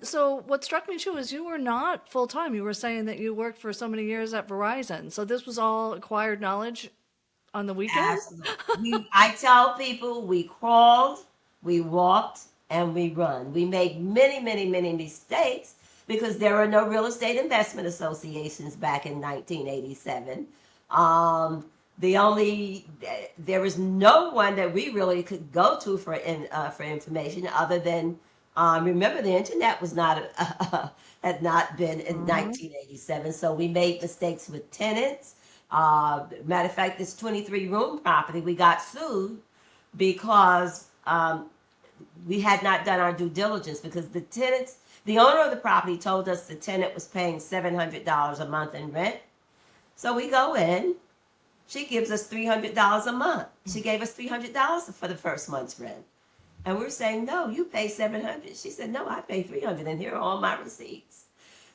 So what struck me too is you were not full time. You were saying that you worked for so many years at Verizon. So this was all acquired knowledge on the weekends? Absolutely. I tell people we crawled, we walked, and we run. We made many, many, many mistakes because there were no real estate investment associations back in 1987. Um, there was no one that we really could go to for information other than remember the internet was not had not been in Hmm. 1987, so we made mistakes with tenants. Matter of fact, this 23 room property, we got sued because we had not done our due diligence because the owner of the property told us the tenant was paying $700 a month in rent. So we go in, she gives us $300 a month. She gave us $300 for the first month's rent. And we're saying, no, you pay 700. She said, no, I pay 300 and here are all my receipts.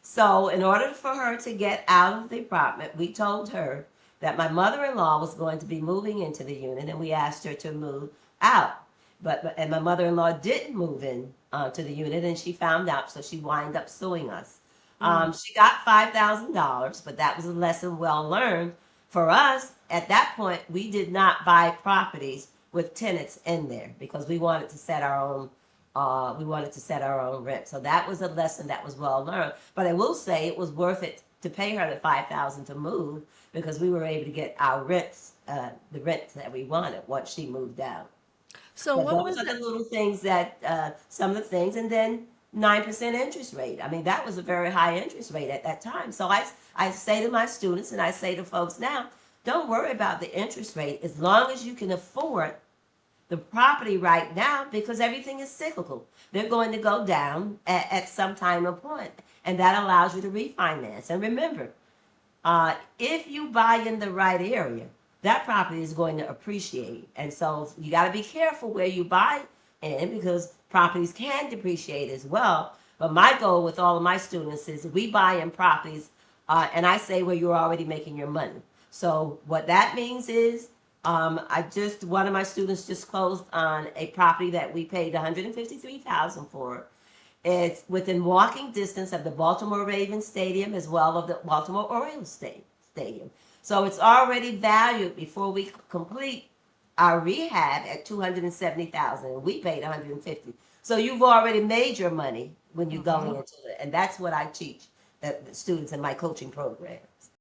So, in order for her to get out of the apartment, we told her that my mother in law was going to be moving into the unit and we asked her to move out. And my mother in law didn't move in to the unit and she found out, so she wound up suing us. She got $5,000, but that was a lesson well learned. For us, at that point, we did not buy properties with tenants in there because we wanted to set our own rent. So that was a lesson that was well learned. But I will say it was worth it to pay her the 5,000 to move because we were able to get our rents, the rents that we wanted once she moved out. So But what those was are the it? little things that some of the things, and then 9% interest rate. I mean, that was a very high interest rate at that time. So I say to my students and I say to folks now, don't worry about the interest rate as long as you can afford the property right now because everything is cyclical. They're going to go down at some time or point, and that allows you to refinance. And remember, if you buy in the right area, that property is going to appreciate. And so you got to be careful where you buy in because properties can depreciate as well. But my goal with all of my students is we buy in properties, and I say where you're already making your money. So what that means is, one of my students just closed on a property that we paid 153,000 for. It's within walking distance of the Baltimore Ravens Stadium as well as the Baltimore Orioles Stadium. So it's already valued before we complete our rehab at 270,000. We paid 150. So you've already made your money when you're going Mhm. into it, and that's what I teach the students in my coaching program.